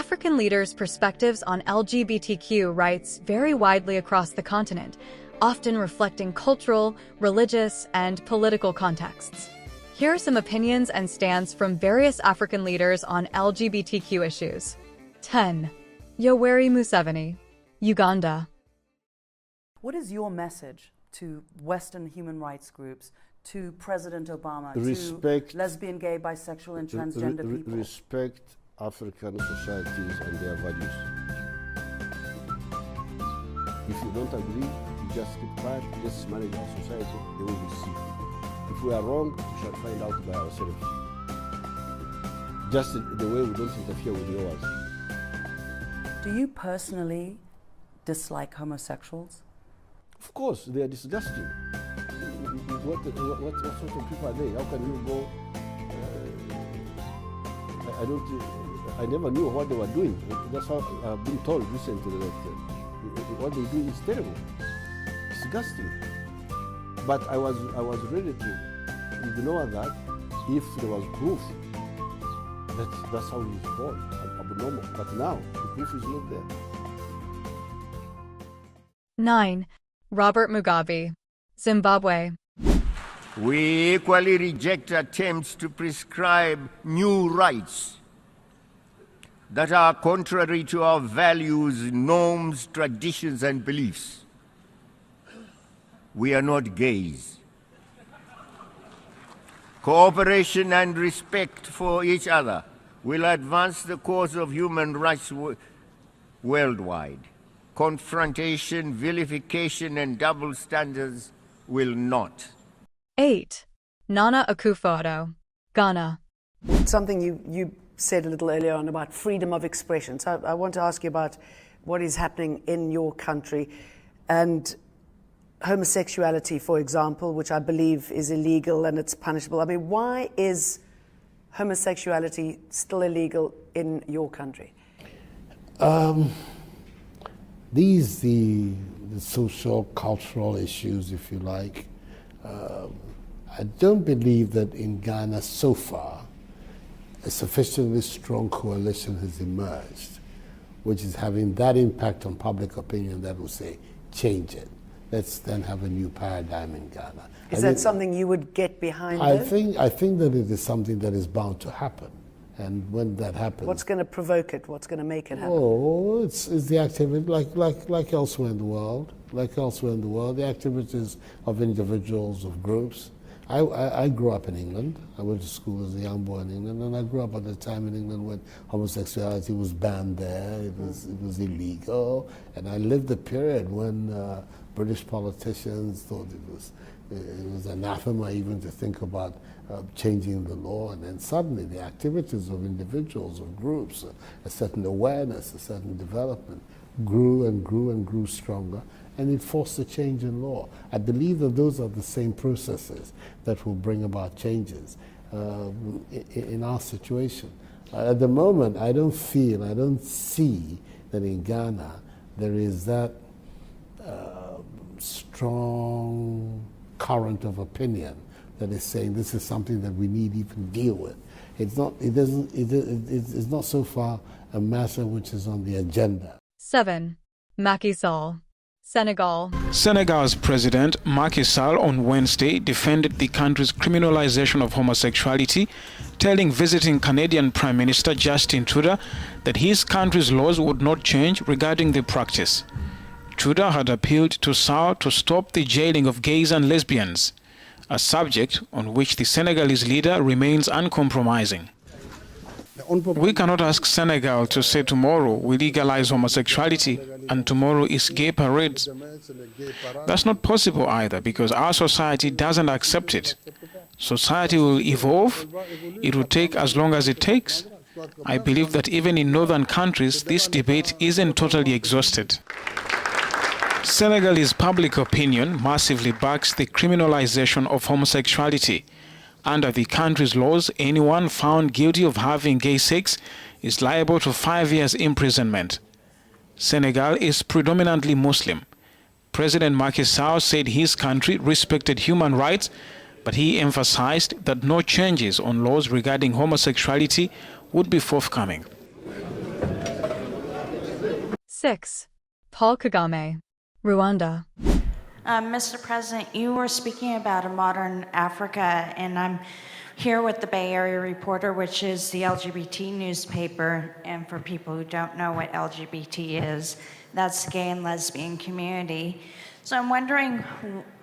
African leaders' perspectives on LGBTQ rights vary widely across the continent, often reflecting cultural, religious, and political contexts. Here are some opinions and stands from various African leaders on LGBTQ issues. 10. Yoweri Museveni, Uganda. What is your message to Western human rights groups, to President Obama, respect, to lesbian, gay, bisexual, and transgender people? Respect African societies and their values. If you don't agree, you just keep quiet, just manage our society the way we see. If we are wrong, we shall find out by ourselves. Just the way we don't interfere with yours. Do you personally dislike homosexuals? Of course, they are disgusting. What sort of people are they? How can you go? I never knew what they were doing. That's how I've been told recently that what they do is terrible, disgusting. But I was ready to ignore that if there was proof that that's how he's born, abnormal. But now the proof is not there. 9. Robert Mugabe, Zimbabwe. We equally reject attempts to prescribe new rights that are contrary to our values, norms, traditions, and beliefs. We are not gays. Cooperation and respect for each other will advance the cause of human rights worldwide. Confrontation, vilification, and double standards will not. 8. Nana Akufo-Addo, Ghana. Something you said a little earlier on about freedom of expression. So I want to ask you about what is happening in your country and homosexuality, for example, which I believe is illegal and it's punishable. I mean, why is homosexuality still illegal in your country? The social, cultural issues, if you like. I don't believe that in Ghana so far a sufficiently strong coalition has emerged, which is having that impact on public opinion that will say, change it. Let's then have a new paradigm in Ghana. Is that something you would get behind? I think that it is something that is bound to happen. And when that happens... What's going to provoke it? What's going to make it happen? Oh, it's the activity, like elsewhere in the world. Like elsewhere in the world, the activities of individuals, of groups. I grew up in England. I went to school as a young boy in England, and I grew up at a time in England when homosexuality was banned there. It was illegal, and I lived the period when British politicians thought it was anathema even to think about changing the law, and then suddenly the activities of individuals, of groups, a certain awareness, a certain development grew and grew and grew stronger, and it forced a change in law. I believe that those are the same processes that will bring about changes in our situation. At the moment, I don't see that in Ghana there is that strong current of opinion that is saying this is something that we need to even deal with. It's not so far a matter which is on the agenda. 7. Macky Sall, Senegal. Senegal's president, Macky Sall, on Wednesday defended the country's criminalization of homosexuality, telling visiting Canadian Prime Minister Justin Trudeau that his country's laws would not change regarding the practice. Trudeau had appealed to Sall to stop the jailing of gays and lesbians, a subject on which the Senegalese leader remains uncompromising. We cannot ask Senegal to say tomorrow we legalize homosexuality and tomorrow is gay parades. That's not possible either, because our society doesn't accept it. Society will evolve. It will take as long as it takes. I believe that even in northern countries, this debate isn't totally exhausted. Senegalese public opinion massively backs the criminalization of homosexuality. Under the country's laws, anyone found guilty of having gay sex is liable to 5 years imprisonment. Senegal is predominantly Muslim. President Macky Sall said his country respected human rights, but he emphasized that no changes on laws regarding homosexuality would be forthcoming. 6. Paul Kagame, Rwanda. Mr. President, you were speaking about a modern Africa, and I'm here with the Bay Area Reporter, which is the LGBT newspaper. And for people who don't know what LGBT is, that's the gay and lesbian community. So I'm wondering,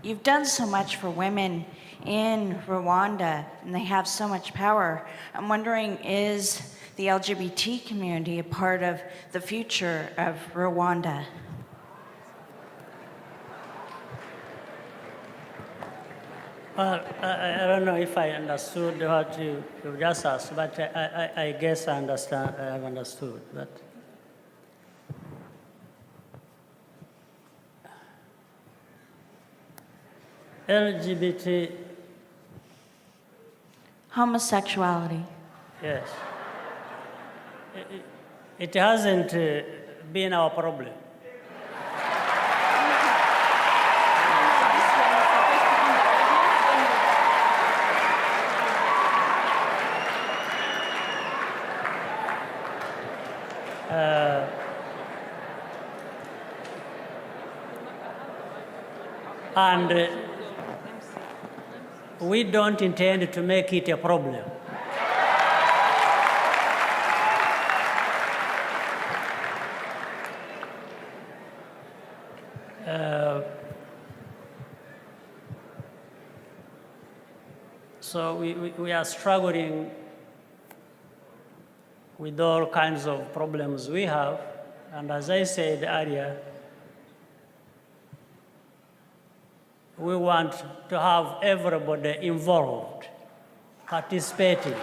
you've done so much for women in Rwanda, and they have so much power. I'm wondering, is the LGBT community a part of the future of Rwanda? I don't know if I understood what you just asked, but I guess I understand. I have understood that. LGBT. Homosexuality. Yes. It hasn't been our problem. And we don't intend to make it a problem. So we are struggling with all kinds of problems we have, and as I said earlier, we want to have everybody involved, participating.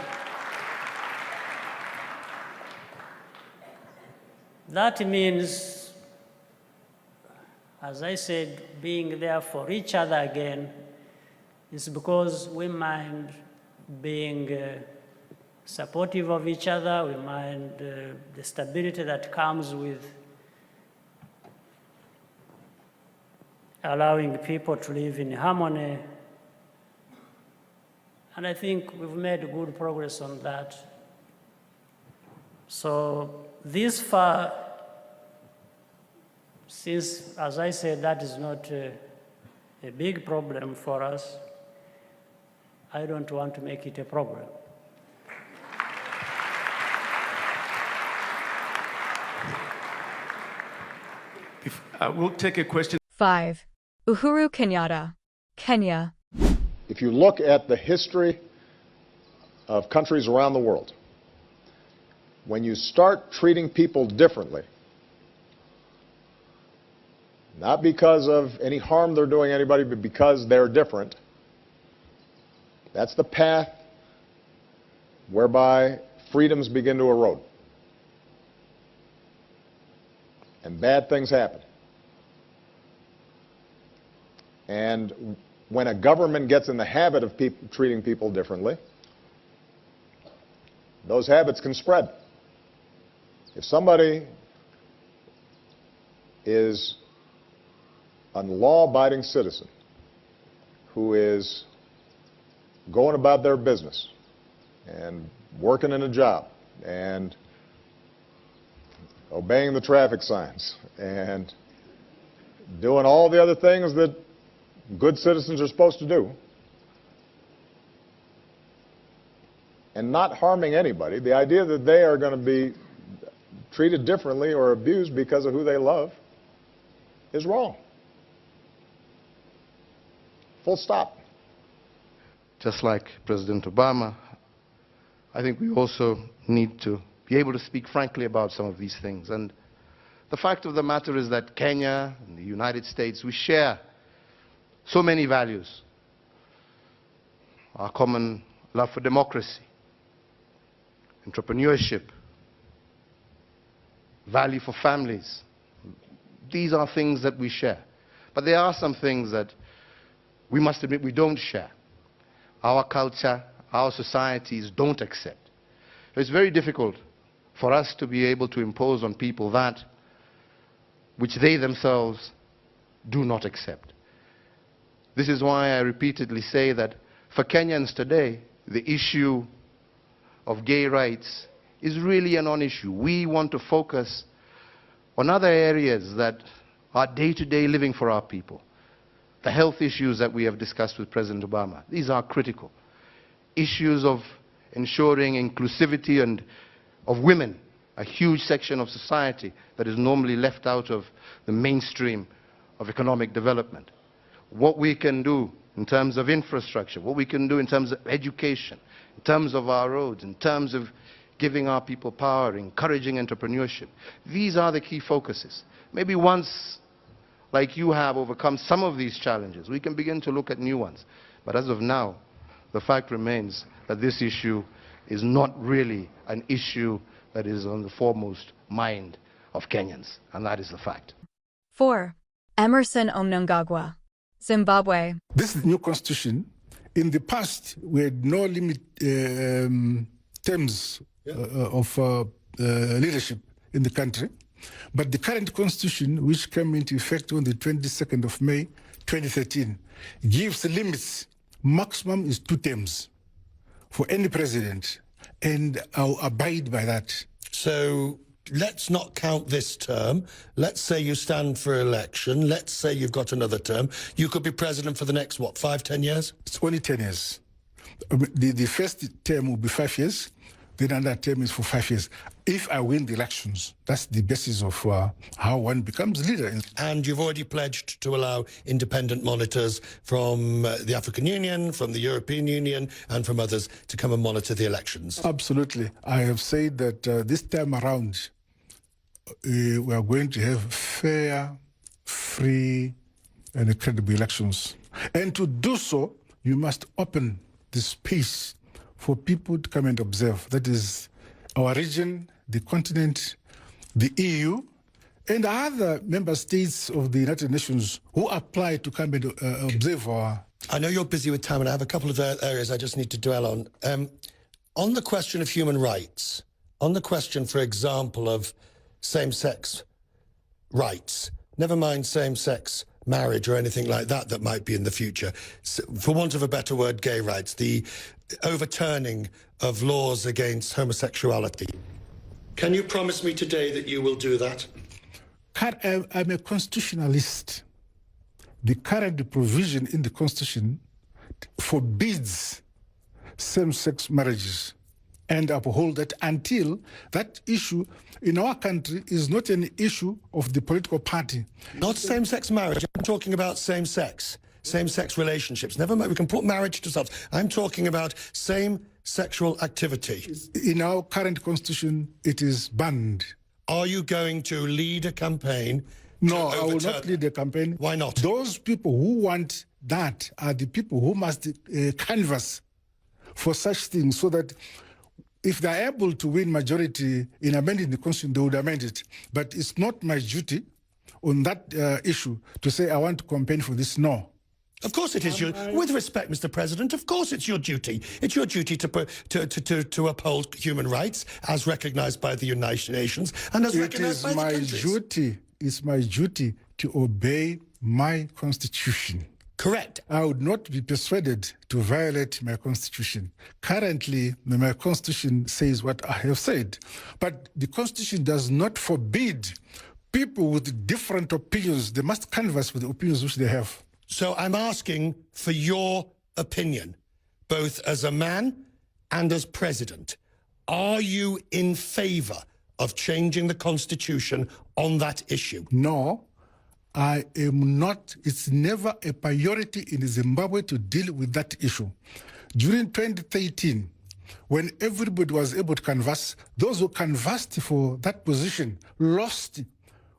That means, as I said, being there for each other again is because we mind being supportive of each other, we mind the stability that comes with allowing people to live in harmony. And I think we've made good progress on that. So this far, since, as I said, that is not a big problem for us, I don't want to make it a problem. We'll take a question. 5. Uhuru Kemyatta, Kenya. If you look at the history of countries around the world, when you start treating people differently, not because of any harm they're doing anybody, but because they're different, that's the path whereby freedoms begin to erode. And bad things happen. And when a government gets in the habit of treating people differently, those habits can spread. If somebody is a law-abiding citizen who is going about their business and working in a job and obeying the traffic signs and doing all the other things that good citizens are supposed to do, and not harming anybody, the idea that they are going to be treated differently or abused because of who they love is wrong. Full stop. Just like President Obama, I think we also need to be able to speak frankly about some of these things. And the fact of the matter is that Kenya and the United States, we share so many values. Our common love for democracy, entrepreneurship, value for families. These are things that we share. But there are some things that we must admit we don't share. Our culture, our societies don't accept. It's very difficult for us to be able to impose on people that which they themselves do not accept. This is why I repeatedly say that for Kenyans today, the issue of gay rights is really a non-issue. We want to focus on other areas that are day-to-day living for our people. The health issues that we have discussed with President Obama, these are critical. Issues of ensuring inclusivity and of women, a huge section of society that is normally left out of the mainstream of economic development. What we can do in terms of infrastructure, what we can do in terms of education, in terms of our roads, in terms of giving our people power, encouraging entrepreneurship. These are the key focuses. Maybe once, like you have, overcome some of these challenges, we can begin to look at new ones. But as of now, the fact remains that this issue is not really an issue that is on the foremost mind of Kenyans, and that is the fact. 4. Emmerson Mnangagwa, Zimbabwe. This new constitution, in the past, we had no limit terms of leadership in the country. But the current constitution, which came into effect on the 22nd of May 2013, gives limits. Maximum is 2 terms for any president, and I'll abide by that. So let's not count this term. Let's say you stand for election. Let's say you've got another term. You could be president for the next, what, 5, 10 years? It's only 10 years. The first term will be 5 years. Then another term is for 5 years. If I win the elections, that's the basis of how one becomes leader. And you've already pledged to allow independent monitors from the African Union, from the European Union, and from others to come and monitor the elections. Absolutely. I have said that this time around, we are going to have fair, free, and credible elections. And to do so, you must open the space for people to come and observe. That is our region, the continent, the EU, and other member states of the United Nations who apply to come and observe our... I know you're busy with time, and I have a couple of areas I just need to dwell on. On the question of human rights, on the question, for example, of same-sex rights, never mind same-sex marriage or anything like that that might be in the future, for want of a better word, gay rights, the overturning of laws against homosexuality. Can you promise me today that you will do that? I'm a constitutionalist. The current provision in the Constitution forbids same-sex marriages and uphold that until that issue in our country is not an issue of the political party. Not same-sex marriage. I'm talking about same-sex relationships. Never mind, we can put marriage to aside. I'm talking about same sexual activity. In our current constitution, it is banned. Are you going to lead a campaign? No, I will not lead a campaign. Why not? Those people who want that are the people who must canvass for such things, so that if they're able to win majority in amending the constitution, they would amend it. But it's not my duty on that issue to say I want to campaign for this. No. Of course it is your, with respect, Mr. President, of course it's your duty. It's your duty to uphold human rights as recognised by the United Nations and as recognised by the countries. It's my duty to obey my constitution. Correct. I would not be persuaded to violate my constitution. Currently, my constitution says what I have said. But the constitution does not forbid people with different opinions. They must canvass for the opinions which they have. So I'm asking for your opinion, both as a man and as president. Are you in favour of changing the constitution on that issue? No, I am not. It's never a priority in Zimbabwe to deal with that issue. During 2013, when everybody was able to canvass, those who canvassed for that position lost.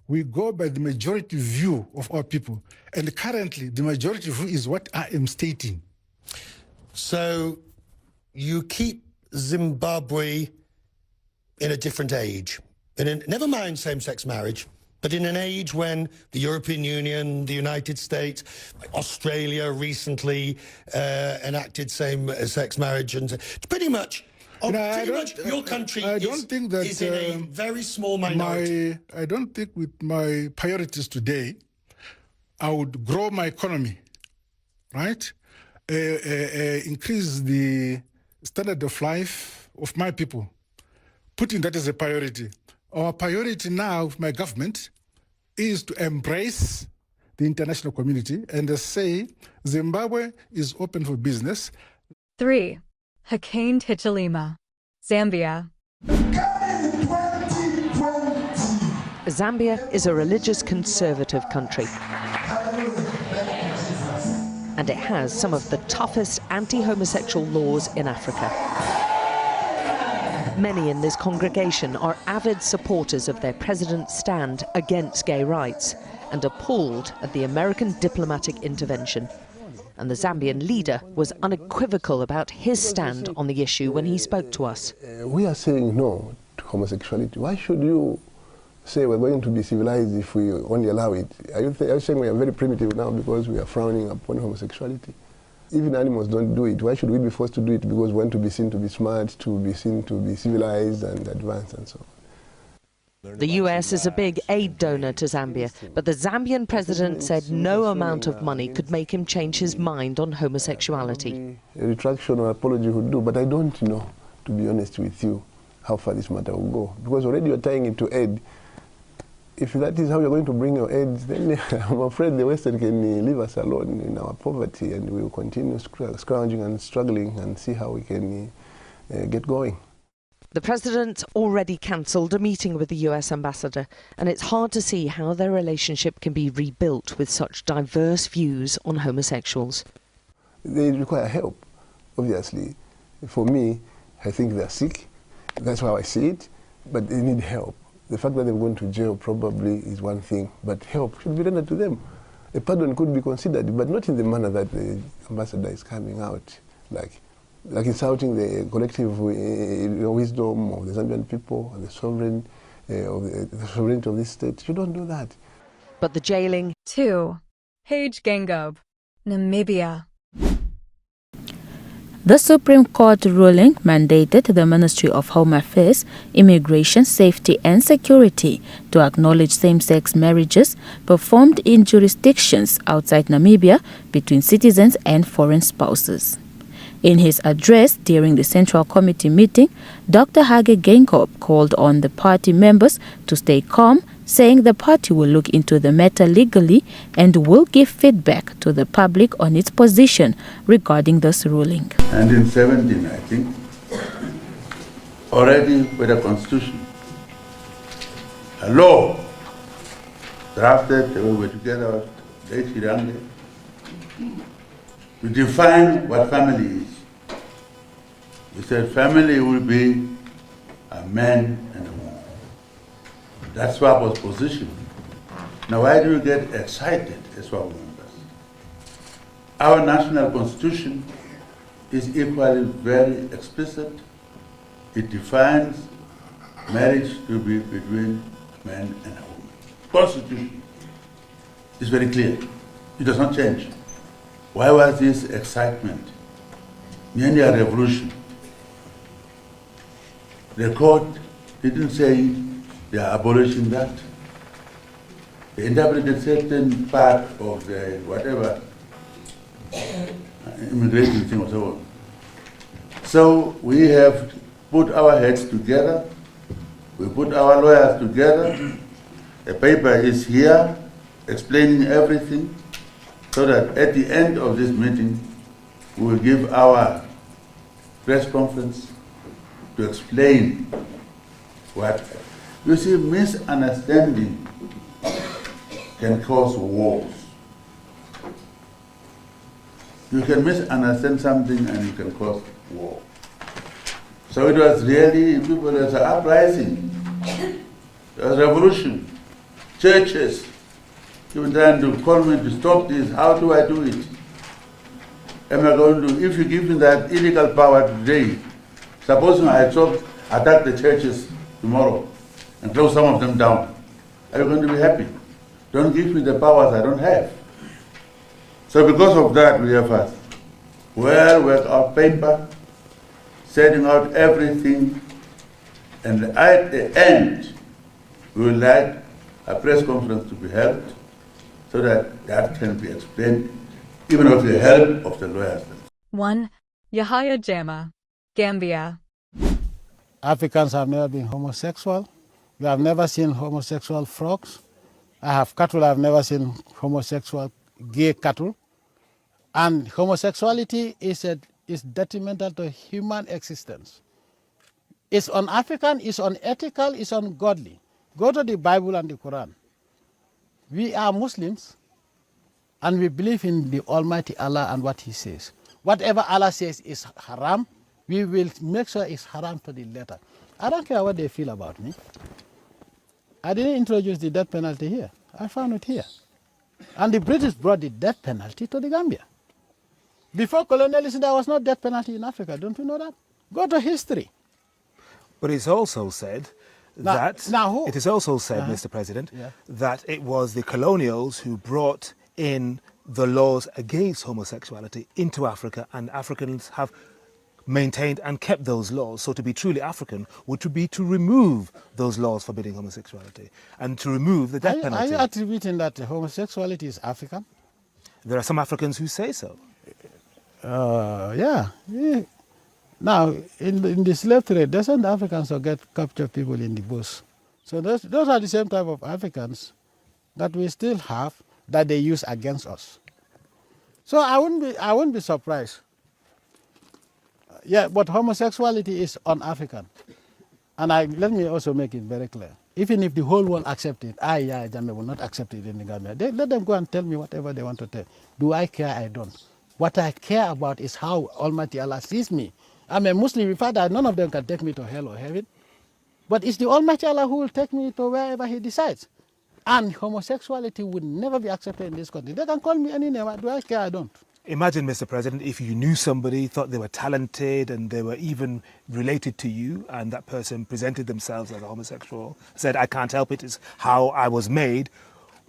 We go by the majority view of our people. And currently, the majority view is what I am stating. So you keep Zimbabwe in a different age. Never mind same-sex marriage, but in an age when the European Union, the United States, Australia recently enacted same-sex marriage, and pretty much... your country is in a very small minority. I don't think with my priorities today, I would grow my economy, right? Increase the standard of life of my people, putting that as a priority. Our priority now of my government is to embrace the international community and say Zimbabwe is open for business. 3. Hakainde Hichilema, Zambia. Zambia is a religious conservative country, and it has some of the toughest anti-homosexual laws in Africa. Many in this congregation are avid supporters of their president's stand against gay rights and appalled at the American diplomatic intervention. And the Zambian leader was unequivocal about his stand on the issue when he spoke to us. We are saying no to homosexuality. Why should you say we're going to be civilized if we only allow it? Are you saying we are very primitive now because we are frowning upon homosexuality? Even animals don't do it. Why should we be forced to do it because we want to be seen to be smart, to be seen to be civilized and advanced and so on? The US is a big aid donor to Zambia, but the Zambian president said no amount of money could make him change his mind on homosexuality. A retraction or apology would do, but I don't know, to be honest with you, how far this matter will go. Because already you're tying it to aid. If that is how you're going to bring your aid, then I'm afraid the Western can leave us alone in our poverty, and we will continue scrounging and struggling and see how we can get going. The president already cancelled a meeting with the US ambassador, and it's hard to see how their relationship can be rebuilt with such diverse views on homosexuals. They require help, obviously. For me, I think they're sick. That's how I see it, but they need help. The fact that they're going to jail probably is one thing, but help should be rendered to them. A pardon could be considered, but not in the manner that the ambassador is coming out, like insulting the collective wisdom of the Zambian people and the sovereignty of this state. You don't do that. But the jailing. 2. Hage Geingob, Namibia. The Supreme Court ruling mandated the Ministry of Home Affairs, Immigration, Safety and Security to acknowledge same-sex marriages performed in jurisdictions outside Namibia between citizens and foreign spouses. In his address during the Central Committee meeting, Dr. Hage Geingob called on the party members to stay calm, saying the party will look into the matter legally and will give feedback to the public on its position regarding this ruling. And in 17, I think, already with a constitution, a law drafted, we were together, to define what family is. We said family will be a man and a woman. That's SWAPO's position. Now why do you get excited as SWAPO members? Our national constitution is equally very explicit. It defines marriage to be between a man and a woman. Constitution is very clear. It does not change. Why was this excitement? Nearly a revolution. The court didn't say they are abolishing that. They interpreted certain part of the whatever immigration thing or so on. So we have put our heads together. We put our lawyers together. The paper is here explaining everything, so that at the end of this meeting, we will give our press conference to explain what. You see, misunderstanding can cause wars. You can misunderstand something and you can cause war. So it was really people that were uprising. There was revolution. Churches, even trying to call me to stop this. How do I do it? Am I going to, if you give me that illegal power today, supposing I attack the churches tomorrow and close some of them down, are you going to be happy? Don't give me the powers I don't have. So because of that, we have a well-worked-out paper, setting out everything, and at the end, we would like a press conference to be held so that that can be explained, even with the help of the lawyers. 1. Yahaya Jammeh, Gambia. Africans have never been homosexual. We have never seen homosexual frogs. I have cattle, I've never seen homosexual gay cattle. And homosexuality is detrimental to human existence. It's un-African, it's unethical, it's ungodly. Go to the Bible and the Quran. We are Muslims, and we believe in the Almighty Allah and what He says. Whatever Allah says is haram, we will make sure it's haram to the letter. I don't care what they feel about me. I didn't introduce the death penalty here. I found it here. And the British brought the death penalty to the Gambia. Before colonialism, there was no death penalty in Africa. Don't you know that? Go to history. But it's also said Mr. President, that it was the colonials who brought in the laws against homosexuality into Africa, and Africans have maintained and kept those laws. So to be truly African would be to remove those laws forbidding homosexuality and to remove the death penalty. Are you attributing that homosexuality is African? There are some Africans who say so. Yeah. Now, in the slave trade, doesn't Africans capture people in the bush? So those are the same type of Africans that we still have that they use against us. So I wouldn't be surprised. Yeah, but homosexuality is un-African. And let me also make it very clear. Even if the whole world accepts it, Yahaya Jammeh will not accept it in the Gambia. Let them go and tell me whatever they want to tell. Do I care? I don't. What I care about is how Almighty Allah sees me. I'm a Muslim. In fact, none of them can take me to hell or heaven. But it's the Almighty Allah who will take me to wherever He decides. And homosexuality would never be accepted in this country. They can call me any name. Do I care? I don't. Imagine, Mr. President, if you knew somebody, thought they were talented and they were even related to you, and that person presented themselves as a homosexual, said, I can't help it, it's how I was made.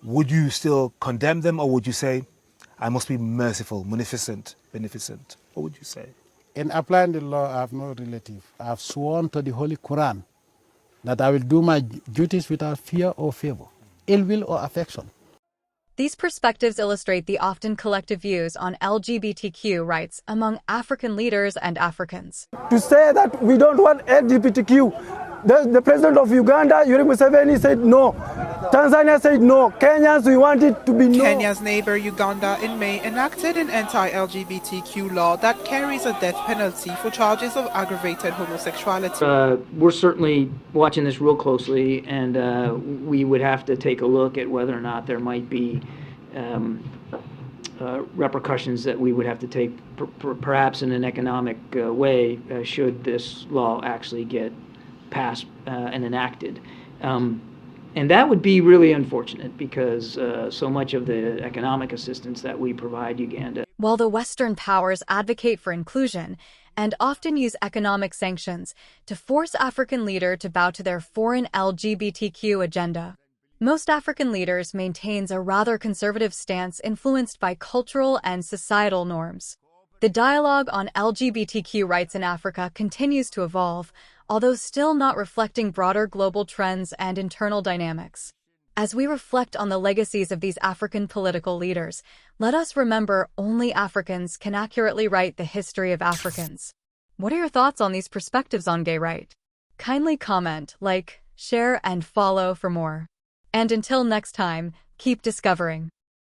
Would you still condemn them, or would you say, I must be merciful, beneficent? What would you say? In applying the law, I have no relative. I have sworn to the Holy Quran that I will do my duties without fear or favor, ill will or affection. These perspectives illustrate the often collective views on LGBTQ rights among African leaders and Africans. To say that we don't want LGBTQ, the president of Uganda, Yoweri Museveni, said no. Tanzania said no. Kenyans, we want it to be no. Kenya's neighbor Uganda in May enacted an anti-LGBTQ law that carries a death penalty for charges of aggravated homosexuality. We're certainly watching this real closely, and we would have to take a look at whether or not there might be repercussions that we would have to take, perhaps in an economic way, should this law actually get passed and enacted. And that would be really unfortunate because so much of the economic assistance that we provide Uganda. While the Western powers advocate for inclusion and often use economic sanctions to force African leaders to bow to their foreign LGBTQ agenda, most African leaders maintains a rather conservative stance influenced by cultural and societal norms. The dialogue on LGBTQ rights in Africa continues to evolve, although still not reflecting broader global trends and internal dynamics. As we reflect on the legacies of these African political leaders, let us remember only Africans can accurately write the history of Africans. What are your thoughts on these perspectives on gay rights? Kindly comment, like, share, and follow for more. And until next time, keep discovering.